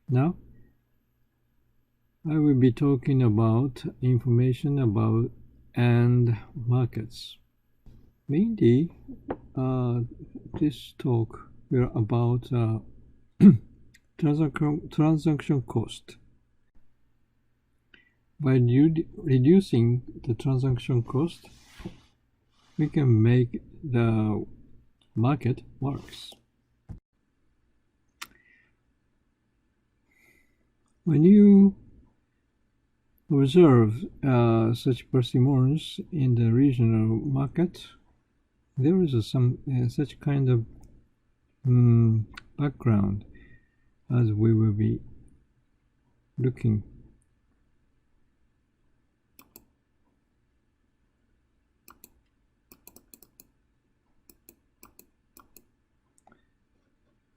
Now, I will be talking about information about and markets. Mainly, this talk will about transaction cost. By reducing the transaction cost, we can make the market works. When you observe such persimmons in the regional market, there is some such kind of background as we will be looking.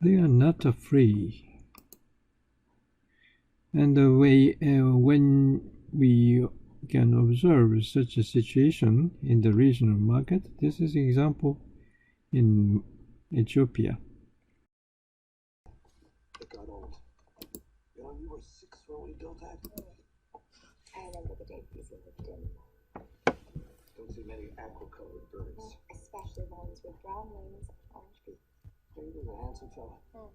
They are not free, and the way when we can observe such a situation in the regional market, this is an example in Ethiopia. It got old. You know, you were 6 when we built that. I remember the day Beezy moved in. Don't see many aqua-colored birds. Especially ones with brown wings and orange beaks. He was a handsome fella. Well,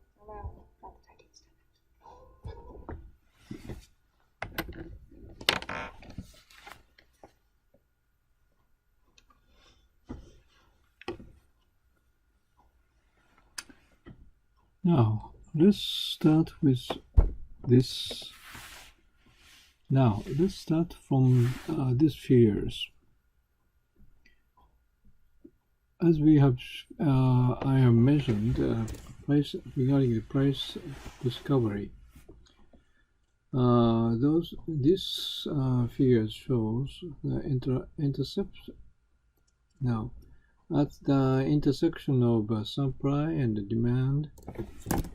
not that I did stand Now, let's start with this. Now, let's start from these figures. As we have, I have mentioned, price regarding the price discovery. This figure shows the intercept. Now, at the intersection of supply and demand,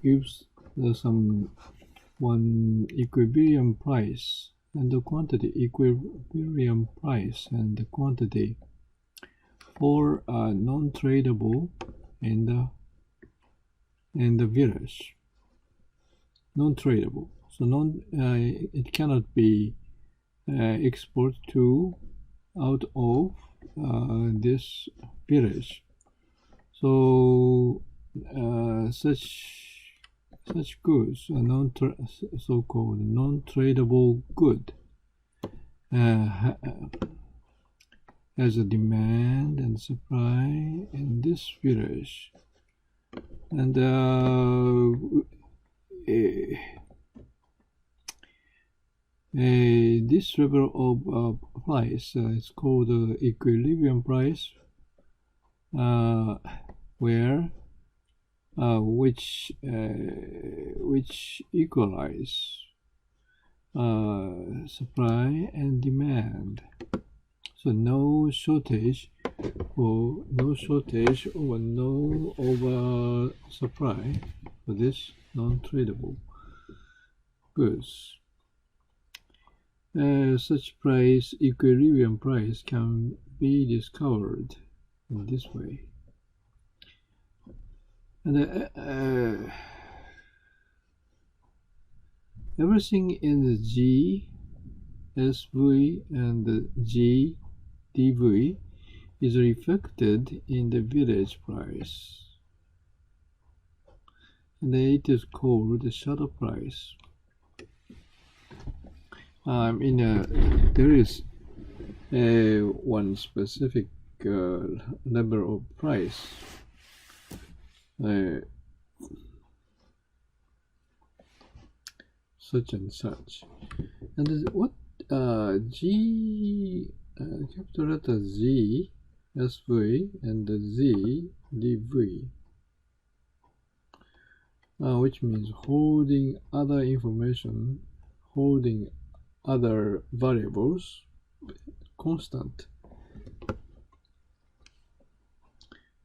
gives one equilibrium price and the quantity equilibrium price and the quantity for non-tradable in the village. Non-tradable, so it cannot be exported to out of this village. So such goods are so-called non-tradable good has a demand and supply in this village, and this level of price is called equilibrium price, where which equalize supply and demand. So no shortage or no over supply for this non-tradable goods. Such price equilibrium price can be discovered in this way. And everything in the G, SV, and the G, DV is reflected in the village price, and it is called the shadow price. There is one specific level of price. Such and such, and what G, capital letter Z, SV, and the Z, DV, which means holding other information, holding other variables constant,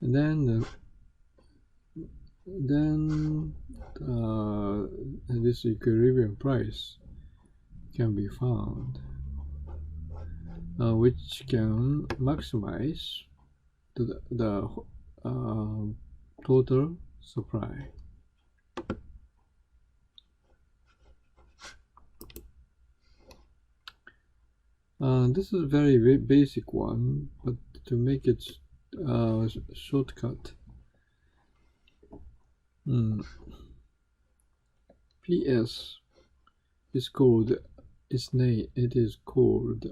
and then this equilibrium price can be found, which can maximize the total supply. This is a very basic one, but to make it shortcut, PS is called it is called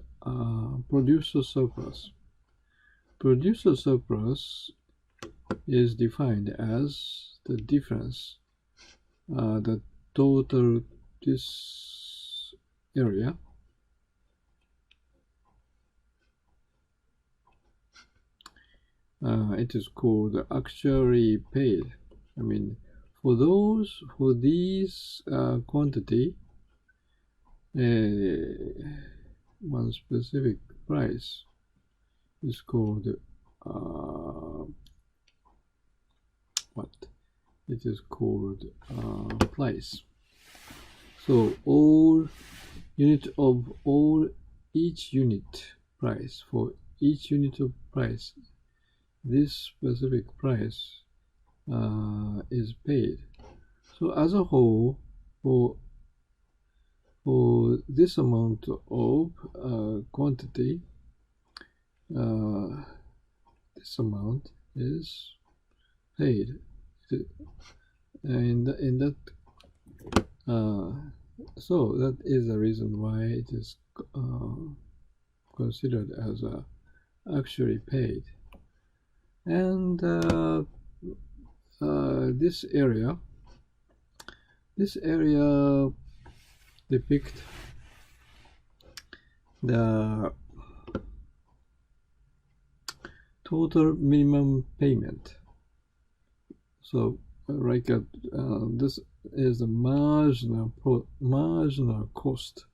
producer surplus. Producer surplus is defined as the difference, the total this area it is called actually paid. I mean, for these quantity, one specific price is called what? It is called price. So each unit price, for each unit of price, this specific price is paid. So as a whole, for this amount of quantity, this amount is paid. In that, so that is the reason why it is considered as actually paid. And this area depict the total minimum payment. So like this is the marginal cost.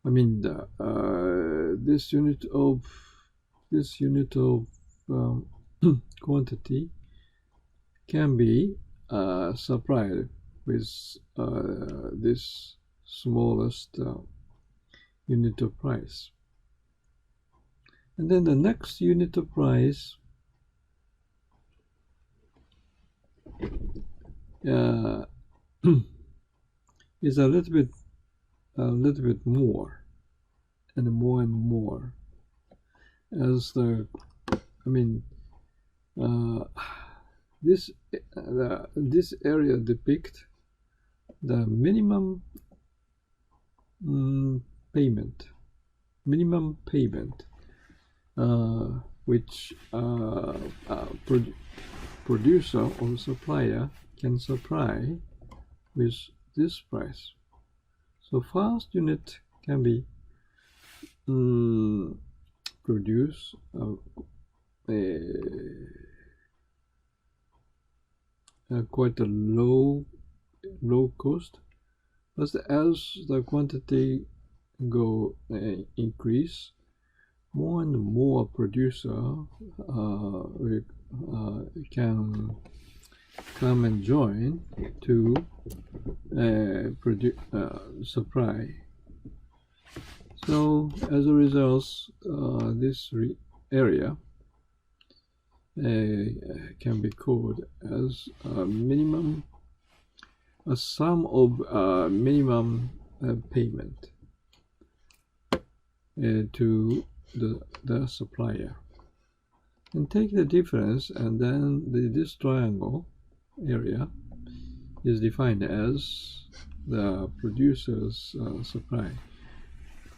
I mean this unit of quantity can be supplied with this smallest unit of price. And then the next unit of price is a little bit more and more as this area depict the minimum payment, which producer or supplier can supply with this price. So first unit can be produce quite a low cost, but as the quantity increase, more and more producer can come and join to supply. So as a result, this area can be called as a sum of minimum payment to the supplier. And take the difference, and then this triangle area is defined as the producer's supply.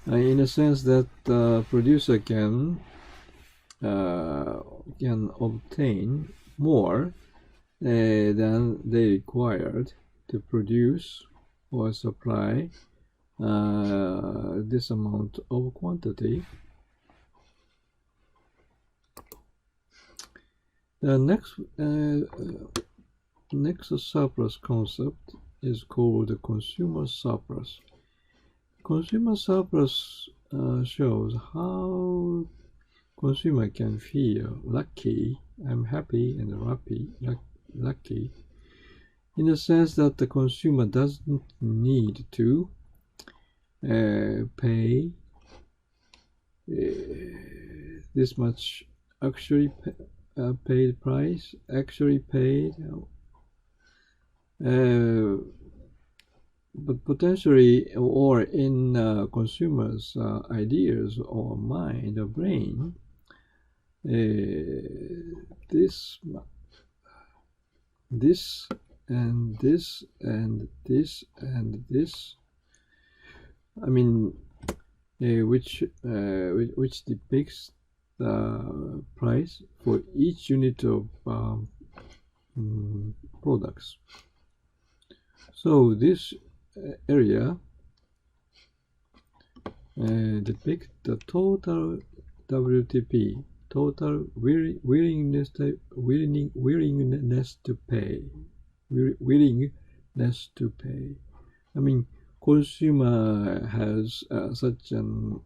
In a sense that the producer can obtain more than they required to produce or supply this amount of quantity. The next surplus concept is called the consumer surplus. Consumer surplus shows how consumer can feel lucky. I'm happy and lucky, in the sense that the consumer doesn't need to pay this much actually paid price, but potentially, or in consumers' ideas or mind or brain, this and this and this and this, I mean, which depicts the price for each unit of products. So this area depicts the total WTP, total willingness to pay. Willingness to pay. I mean, consumer has such an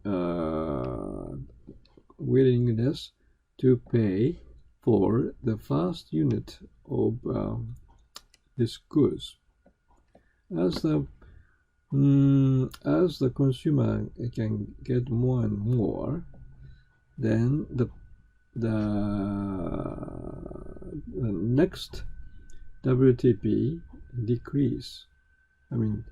willingness to pay for the first unit of this goods. As the consumer can get more and more, then the next WTP decrease. I mean,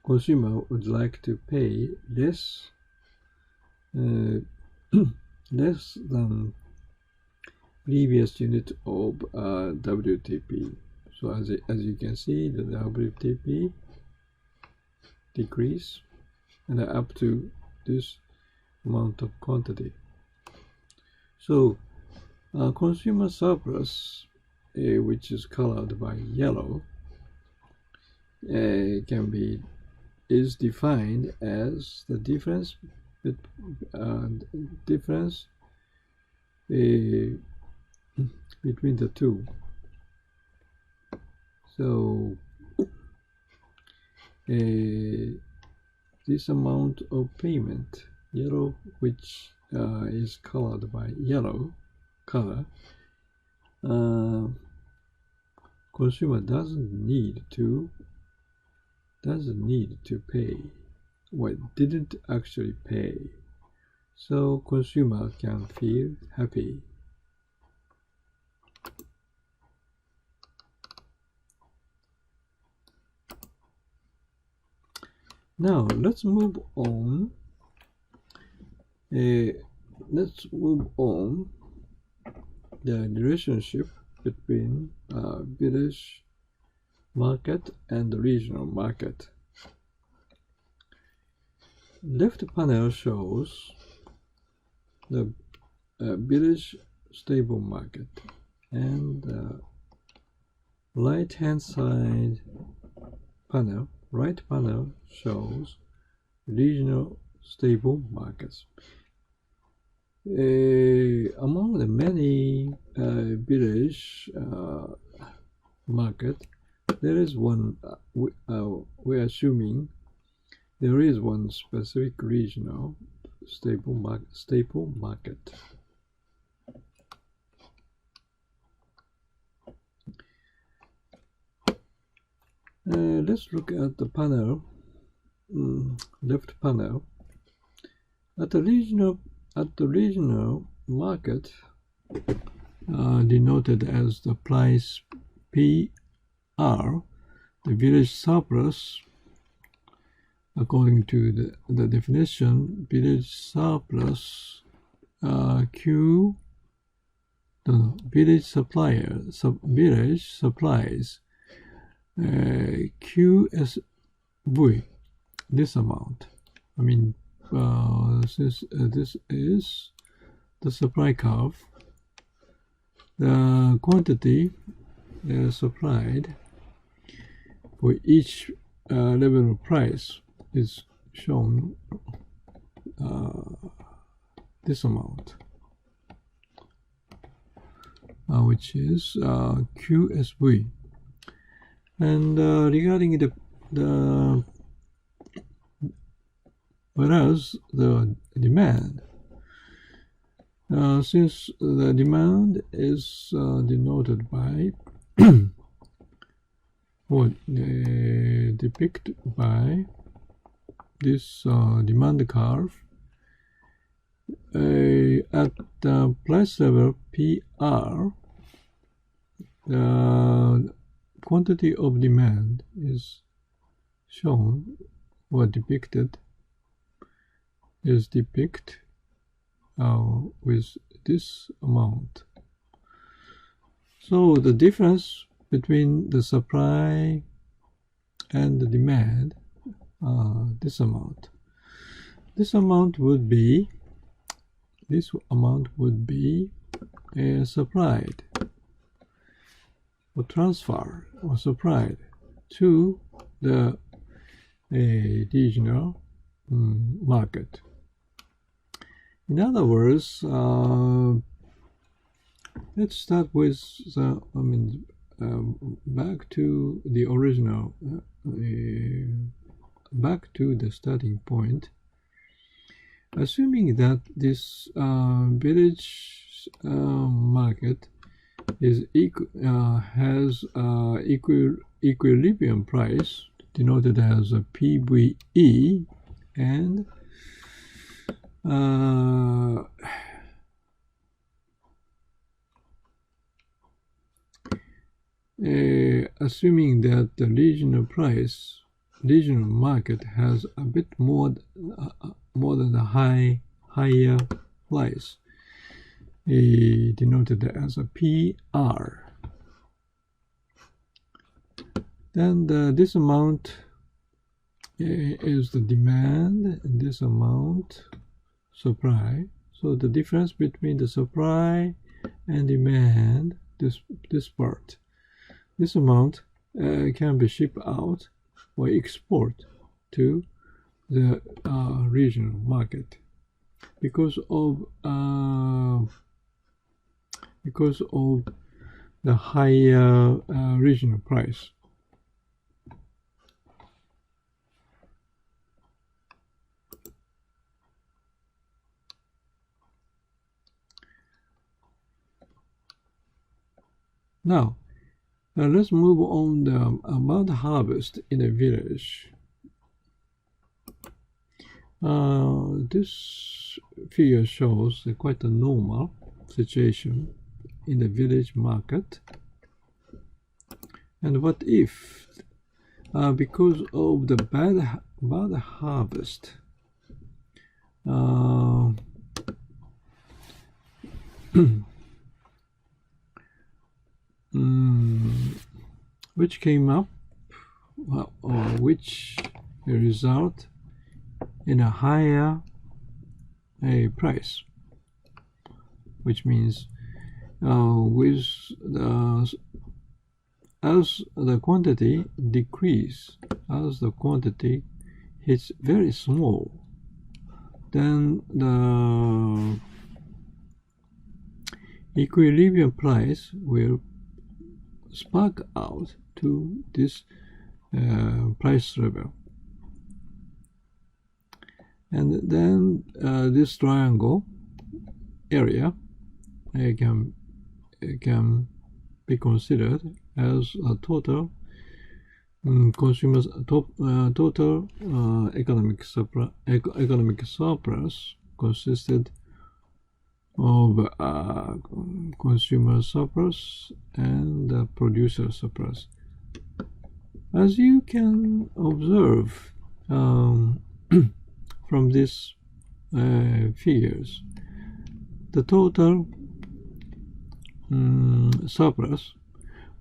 consumer would like to pay less less than previous unit of WTP. So as you can see, the WTP decrease and up to this amount of quantity. So consumer surplus, which is colored by yellow, is defined as the difference between the two. So this amount of payment, yellow, which is colored by yellow color, consumer doesn't need to pay, or didn't actually pay, so consumer can feel happy. Now let's move on. The relationship between village market and the regional market. Left panel shows the village stable market, and right panel shows regional stable markets. Among the many village market, there is one. We're assuming there is one specific regional stable market. Let's look at the panel, left panel. At the regional market, denoted as the price PR, the village surplus, according to the definition, village surplus village supplies QSV, this amount. I mean, since this is the supply curve, the quantity supplied for each level of price is shown this amount, which is QSV. And regarding whereas the demand, since the demand is denoted by or depicted by this demand curve, at the price level PR, the quantity of demand is shown or depicted is depicted with this amount. So the difference between the supply and the demand, this amount would be supplied or transferred or supplied to the regional market. In other words, let's start with back to the original, back to the starting point. Assuming that this village market is has equilibrium price denoted as a PVE, and assuming that the regional market has a bit more than the higher price, denoted as a PR. Then this amount is the demand, and this amount supply. So the difference between the supply and demand, this part, this amount can be shipped out or export to the regional market because of the higher regional price. Now, let's move on about harvest in a village. This figure shows quite a normal situation in the village market. And what if, because of the bad harvest, which came up, or which result in a higher price, which means as the quantity decrease, as the quantity hits very small, then the equilibrium price will spark out to this price level, and then this triangle area can be considered as a total total economic surplus consisted of consumer surplus and producer surplus. As you can observe from these figures, the total surplus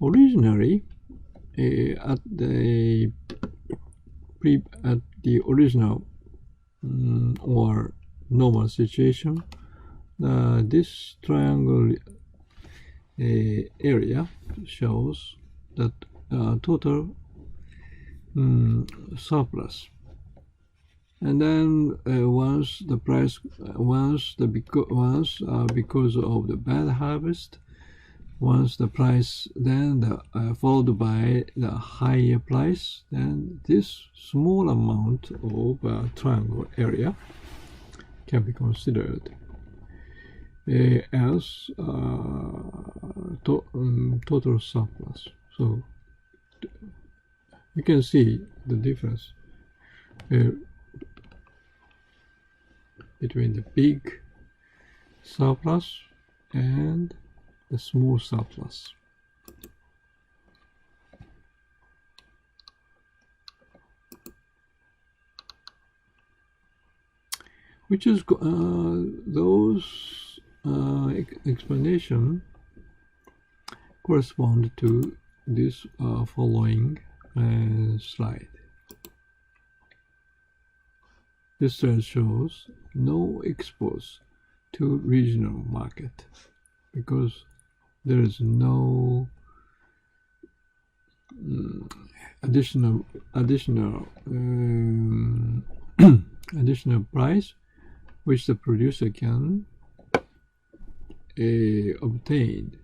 originally at the original or normal situation, this triangle area shows that total surplus, and then once because of the bad harvest, once the price then followed by the higher price, then this small amount of triangle area can be considered as total surplus. So you can see the difference between the big surplus and the small surplus. which is those explanation correspond to this following slide. This slide shows no expose to regional market because there is no additional additional price which the producer can obtain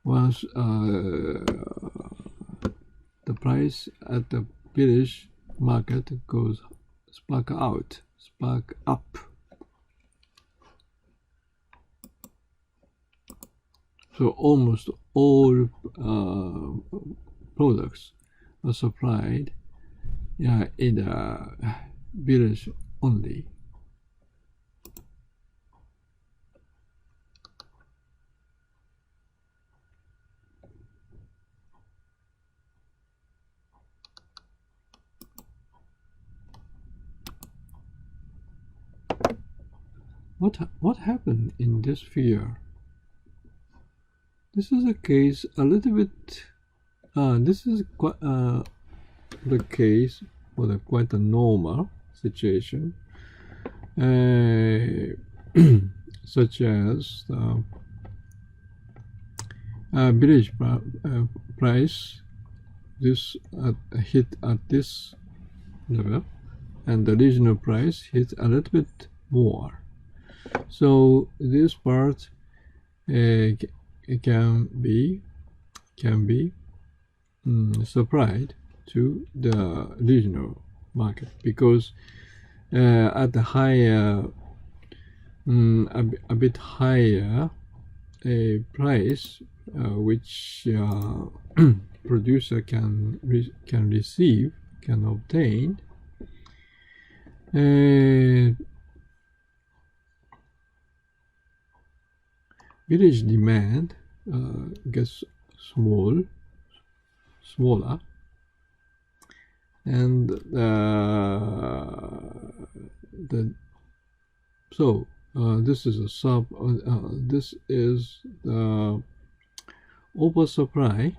once the price at the village market goes spark up. So almost all products are supplied in the village only. What happened in this figure? This is a case a little bit. This is quite the case for quite a normal situation, such as the village price. This hit at this level, and the regional price hit a little bit more. So this part can be supplied to the regional market because at the higher a bit higher price which producer can obtain, village demand gets smaller, and this is a this is the oversupply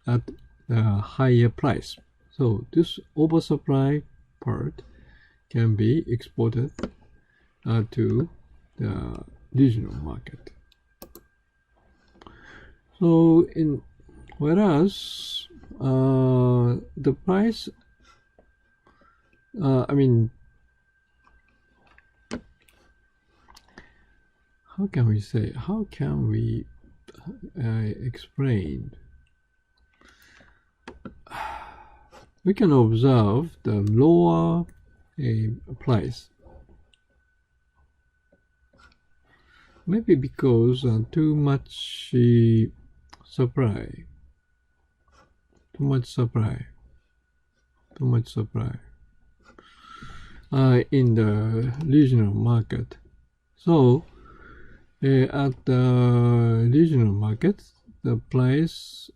at the higher price. So this oversupply part can be exported to the regional market. So whereas the price, I mean, how can we explain? We can observe the lower price. Maybe because too much supply in the regional market. So at the regional market, the price,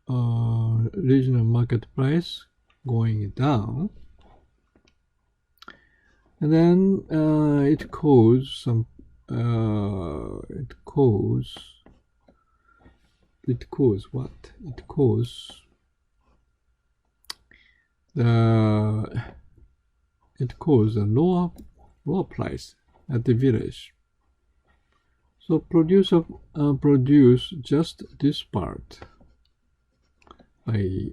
regional market price going down, and then it causes some it causes a lower price at the village. So producer produce just this part by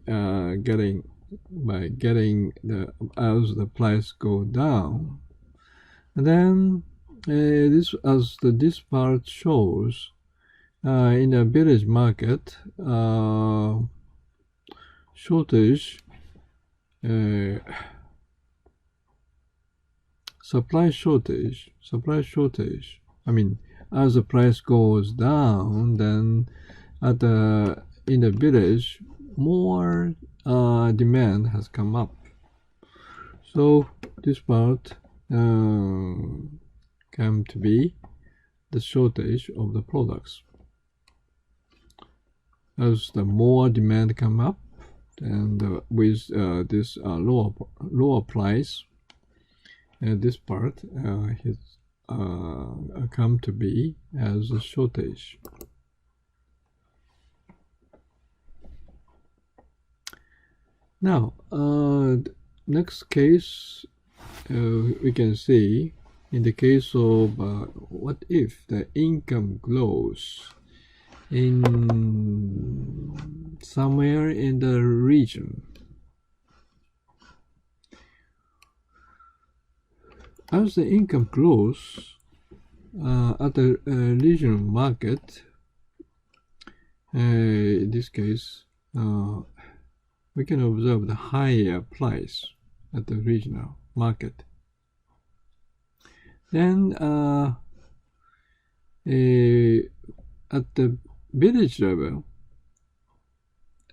getting as the price go down, and then this part shows in a village market shortage, supply shortage. I mean, as the price goes down, then in the village more demand has come up. So this part come to be the shortage of the products. As the more demand come up, and with this lower price, this part has come to be as a shortage. Now, next case we can see in the case of what if the income grows in somewhere in the region. As the income grows at the regional market, in this case, we can observe the higher price at the regional market. Then at the village level,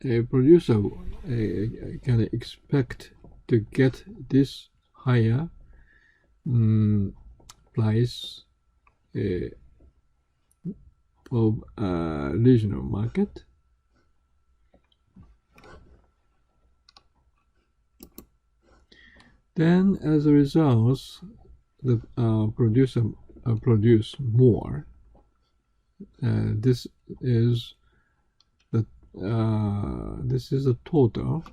a producer can expect to get this higher price of regional market. Then, as a result, the producer produce more. This is the total,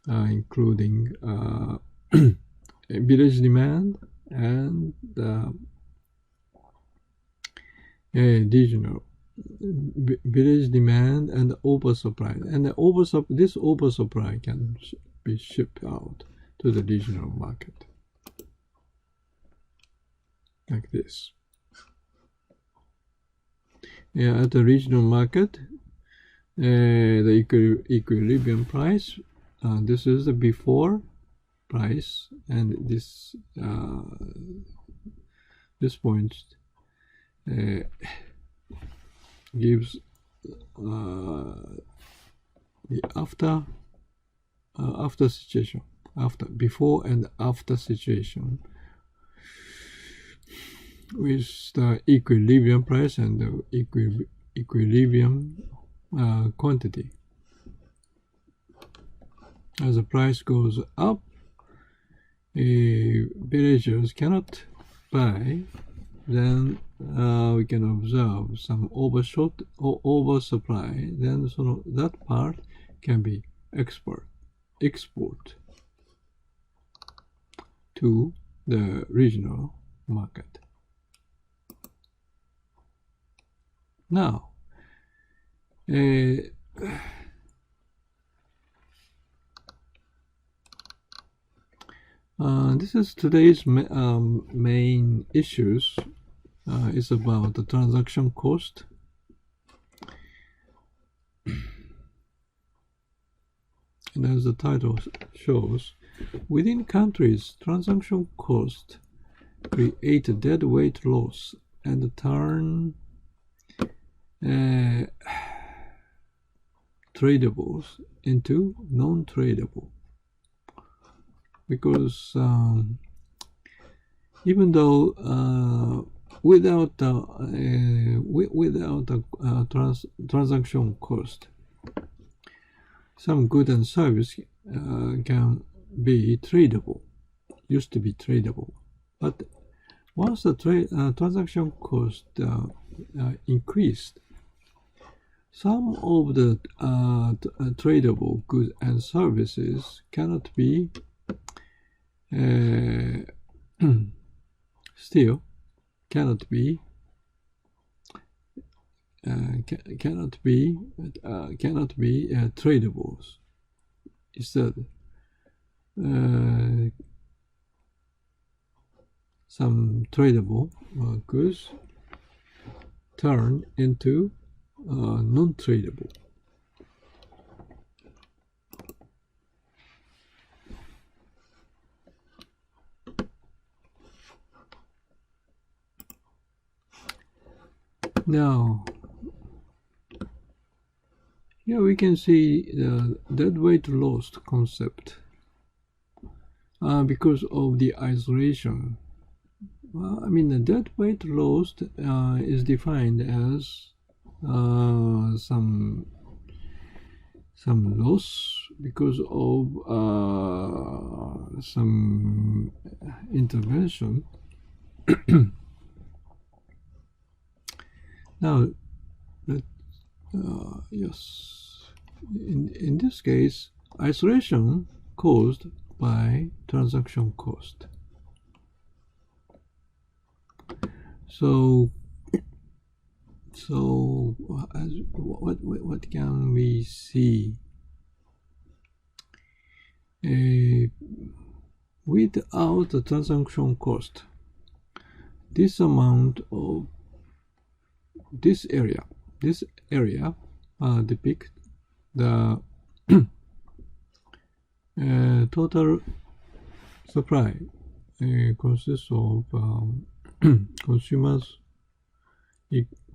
including village demand and regional village demand and oversupply. And this oversupply can be shipped out to the regional market, like this. At the regional market, the equilibrium price, this is the before price, and this point gives the after situation, before and after situation, with the equilibrium price and the equilibrium quantity. As the price goes up, villagers cannot buy, then we can observe some overshot or oversupply. Then that part can be export to the regional market. Now, this is today's main issues. Is about the transaction cost. And as the title shows, within countries, transaction cost create a deadweight loss and turn tradables into non-tradable. Because even though without transaction cost, some good and service can be tradable, used to be tradable. But once the transaction cost increased, some of the tradable goods and services cannot be still cannot be tradables. Instead, some tradable goods turn into non-tradable. Now, here we can see the deadweight loss concept because of the isolation. The deadweight loss is defined as some loss because of some intervention. Now, yes, in this case, isolation caused by transaction cost. So what can we see? Without the transaction cost, this amount of this area depict the total supply consists of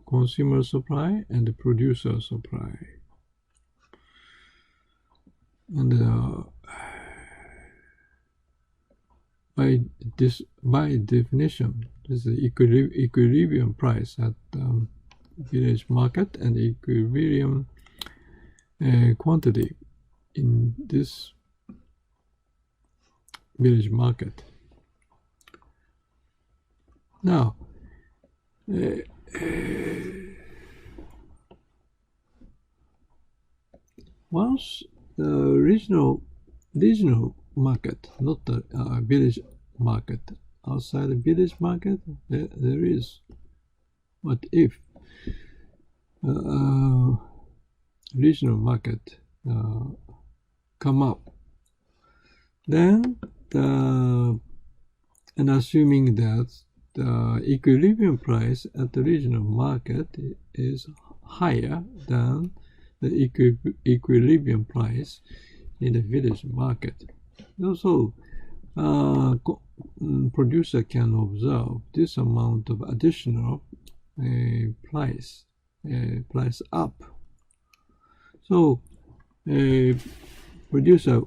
consumer supply and producer supply, and by definition, this is equilibrium price at village market and equilibrium quantity in this village market. Now, once the regional market, not the village market, outside the village market, there is. What if regional market come up? Then and assuming that the equilibrium price at the regional market is higher than the equilibrium price in the village market. Also, producer can observe this amount of additional price up. So, producer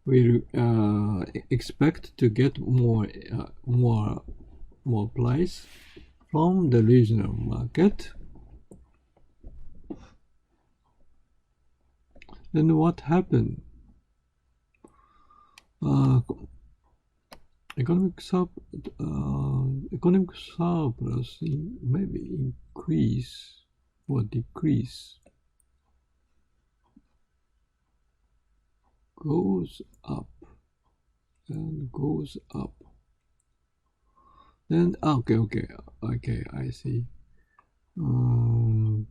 will expect to get more price from the regional market. Then what happened? Economic surplus maybe increase or decrease, goes up and goes up. Then okay, I see. The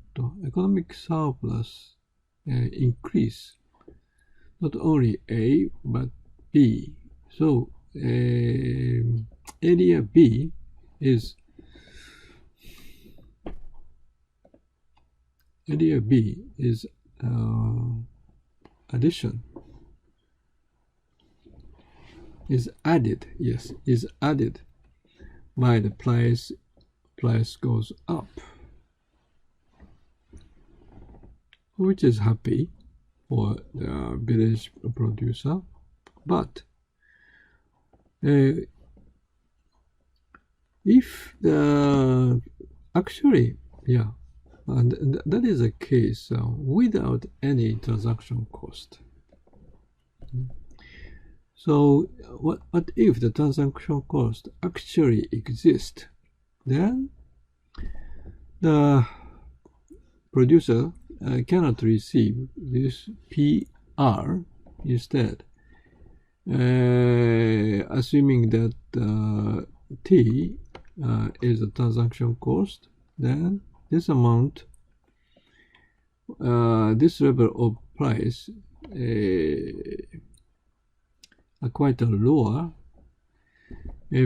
economic surplus increase not only A but B. So area B is addition. Is added by the price goes up, which is happy for the village producer. But if the and that is a case without any transaction cost. So what if the transaction cost actually exists? Then the producer cannot receive this PR. Instead, assuming that T is the transaction cost, then this amount, this level of price quite a lower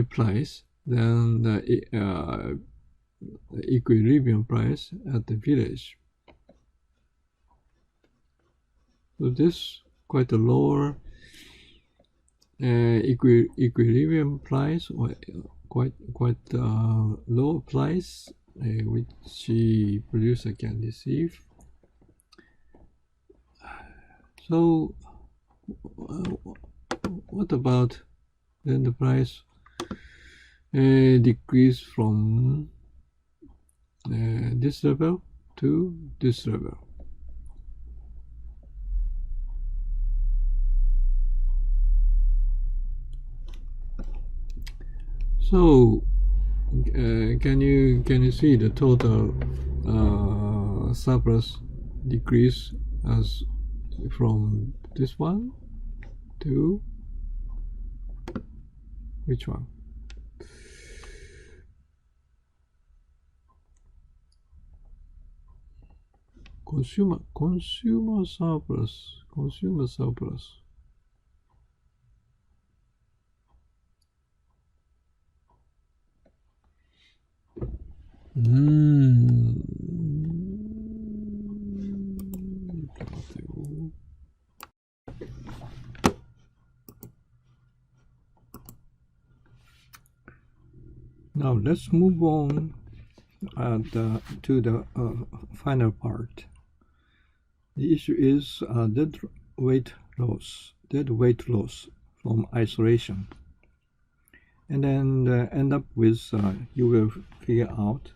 price than the equilibrium price at the village. So this quite a lower equilibrium price, or quite low price which producer can receive. So what about then the price decrease from this level to to this level. So can you see the total surplus decrease as from this one to which one? Consumer surplus. Now let's move on to the final part. The issue is dead weight loss from isolation, and then end up with you will figure out.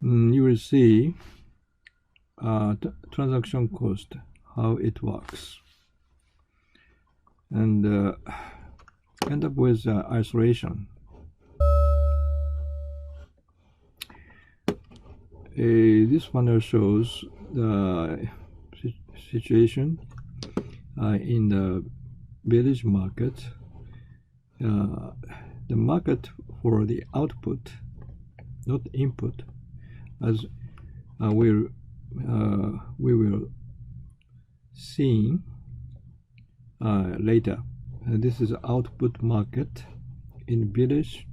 You will see transaction cost, how it works, and end up with isolation. This funnel shows the situation in the village market. The market for the output, not input, as we will see later. This is output market in village,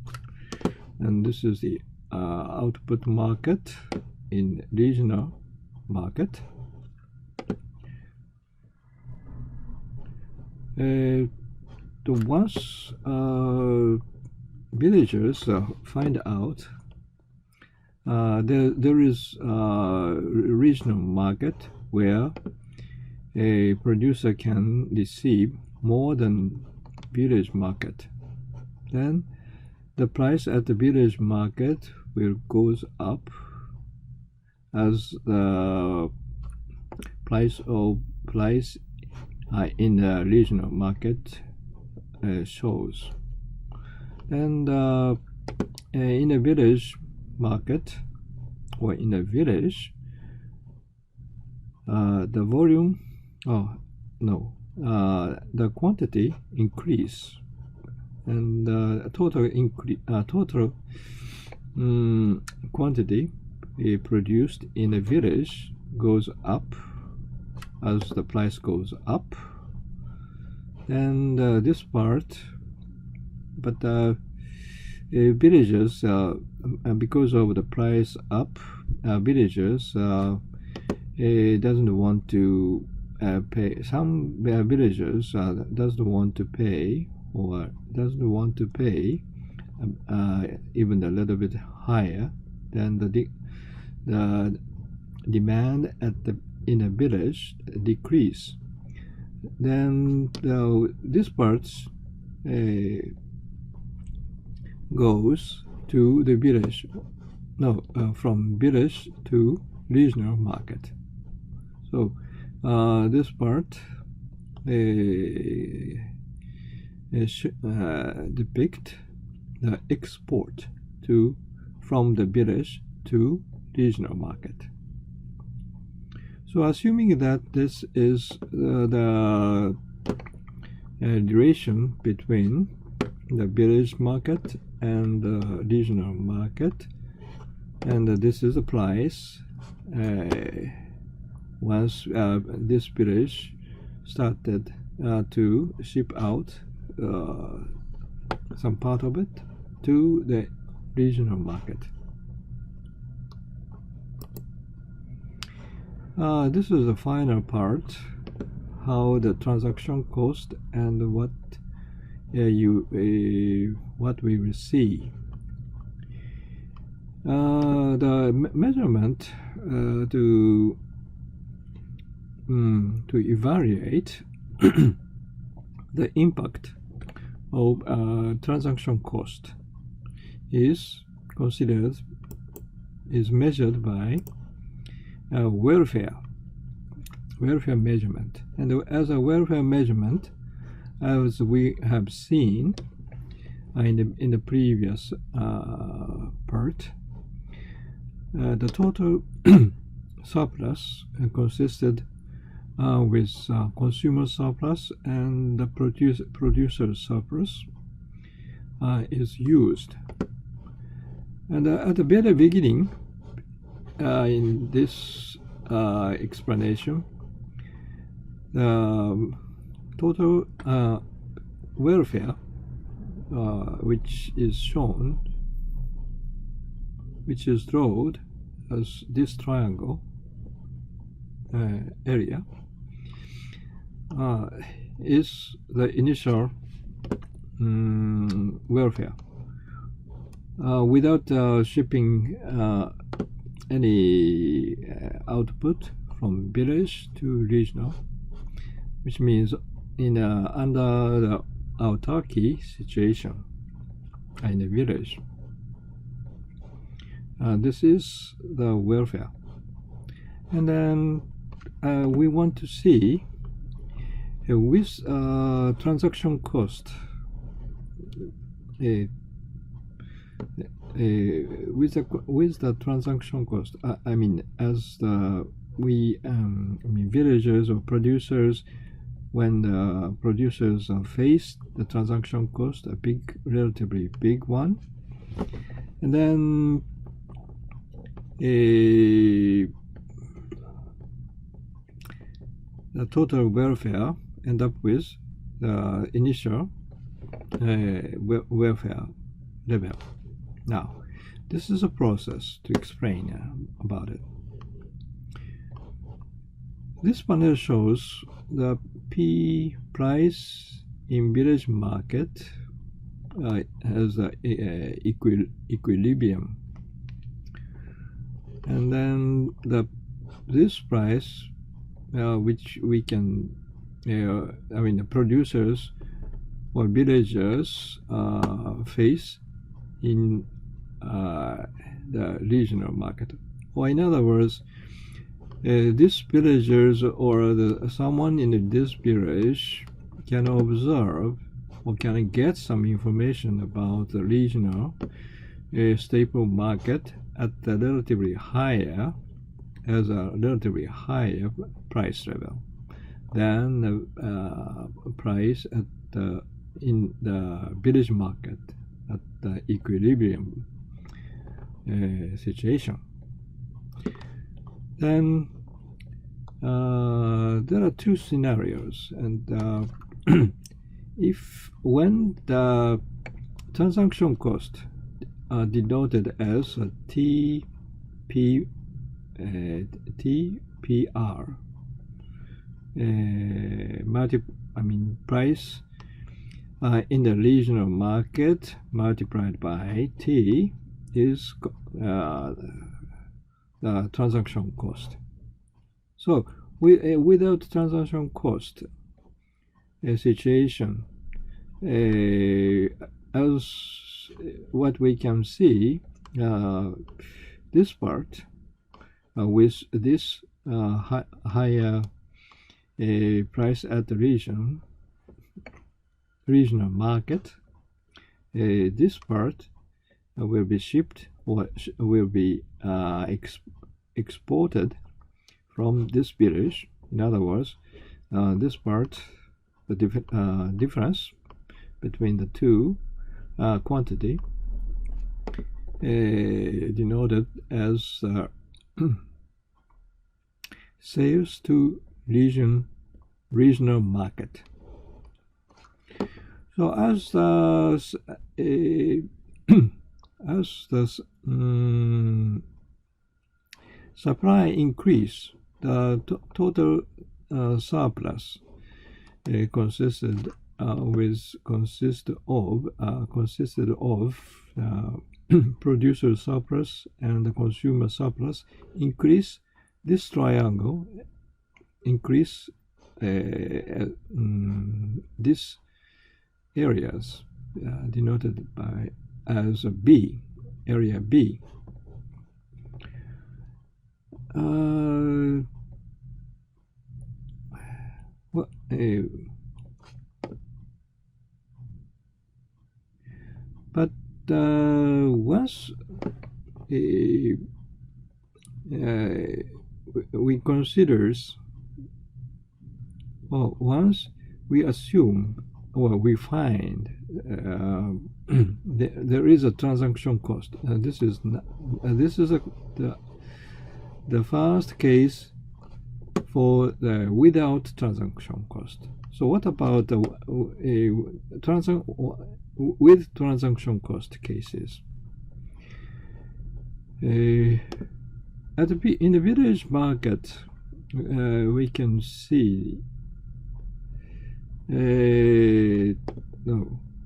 and this is the output market in regional market. Once villagers find out there is a regional market where a producer can receive more than village market, then the price at the village market will goes up as the price in the regional market shows. And in a village market, or in a village, the volume, the quantity increase, and total quantity produced in a village goes up as the price goes up. And this part, but villagers, because of the price up, villagers doesn't want to pay. Some villagers doesn't want to pay, or doesn't want to pay even a little bit higher than the demand in a village decrease. Then this part goes to the village, from village to regional market. So this part depict the export from the village to regional market. So assuming that this is the duration between the village market and the regional market, and this is the price once this village started to ship out some part of it to the regional market. This is the final part, how the transaction cost and what we will see. The measurement to evaluate the impact of transaction cost is measured by welfare measurement. And as a welfare measurement, as we have seen in the previous part, the total surplus consisted with consumer surplus and the producer surplus is used. And at the very beginning, in this explanation, the total welfare, which is shown, which is drawn as this triangle area, is the initial welfare without shipping any output from village to regional, which means under the autarky situation in the village. This is the welfare. And then we want to see with transaction cost, with the transaction cost, I mean, as villagers or producers, when the producers face the transaction cost, a relatively big one, and then the total welfare end up with the initial welfare level. Now, this is a process to explain about it. This panel shows the P price in village market has an equilibrium, and then this price, which we can, the producers or villagers face in the regional market. Or in other words, these villagers or someone in this village can observe or can get some information about the regional staple market at a relatively higher price level than the price at in the village market at the equilibrium situation. Then there are two scenarios, and when the transaction cost are denoted as a TPR, price in the regional market multiplied by T is the transaction cost. So without transaction cost situation, as what we can see, this part with this higher price at the regional market, this part will be shipped or will be exported from this village. In other words, this part, the difference between the two quantity denoted as sales to regional market. So as the supply increase, the total surplus consisted of producer surplus and the consumer surplus increase. This triangle increase these areas denoted as a B, area B. well, but once we considers, well, once we assume or we find there is a transaction cost. This is the first case for the without transaction cost. So what about the with transaction cost cases? In the village market, we can see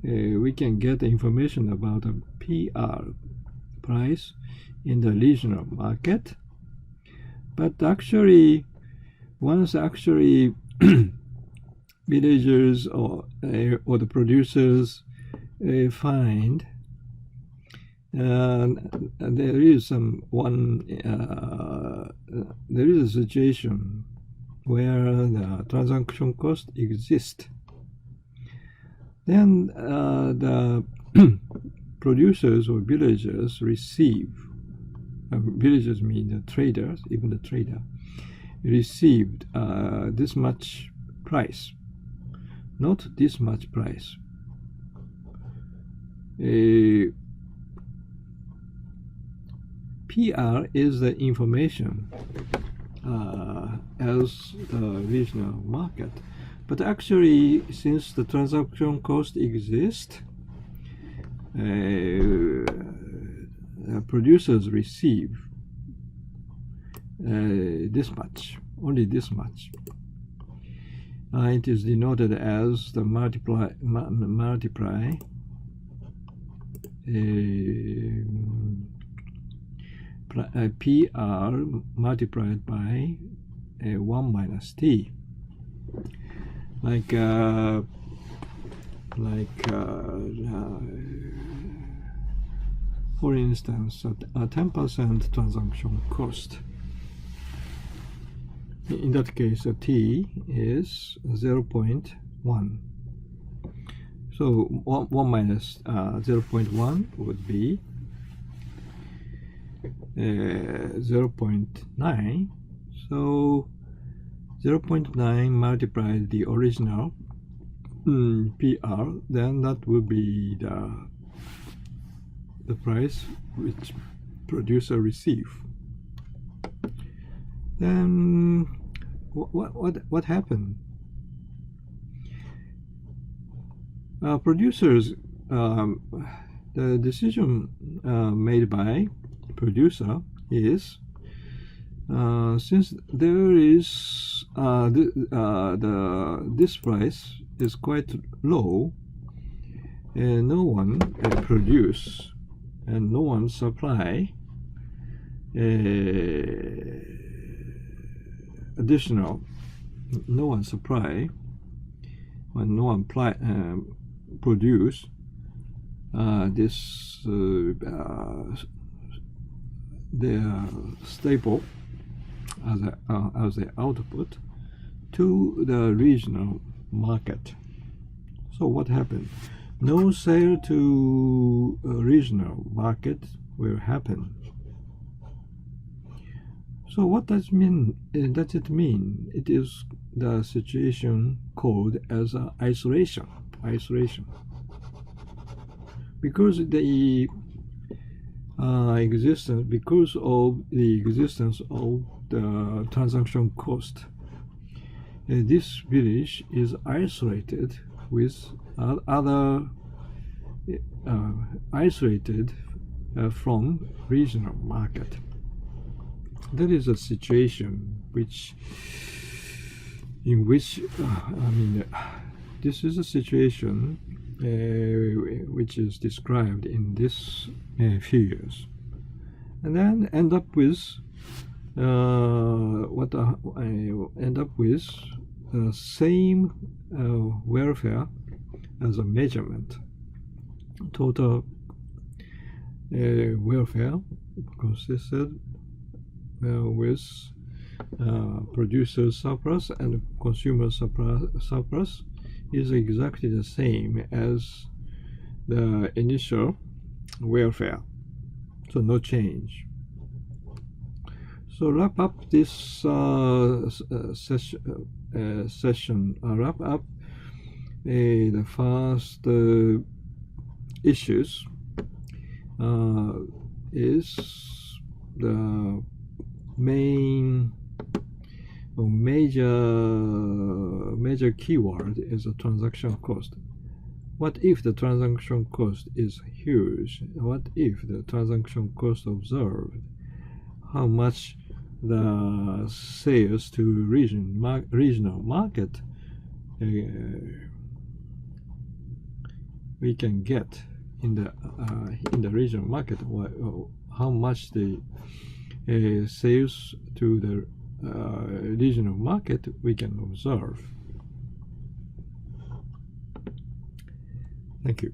we can get information about a PR price in the regional market, but actually once villagers or the producers find there is there is a situation where the transaction cost exists, then the producers or villagers receive, villagers mean the traders, even the trader, received this much price, not this much price. PR is the information as the regional market, but actually since the transaction cost exists, producers receive this much, only this much. It is denoted as the multiply PR multiplied by 1 minus T. For instance, a 10% transaction cost. In that case, T is 0.1. So 1 minus 0.1 would be 0.9. So 0.9 multiplied the original PR, then that will be the price which producer receive. Then what happened? Producers, the decision made by producer is, since there is this price is quite low, and no one produce and no one supply additional, no one supply, when no one produce this their staple as the output to the regional market. So what happened? No sale to a regional market will happen. So what does it mean? It is the situation called as isolation. Because the because of the existence of the transaction cost, this village is isolated with other from regional market. That is a situation in which this is a situation which is described in this figures, and then end up with the same welfare as a measurement, total welfare consisted with producer surplus and consumer surplus is exactly the same as the initial welfare, so no change. So wrap up this session. Wrap up the first issues is the main or major keyword is a transaction cost. What if the transaction cost is huge? What if the transaction cost observed? How much the sales to regional market we can get in the regional market? How much the sales to the regional market we can observe. Thank you.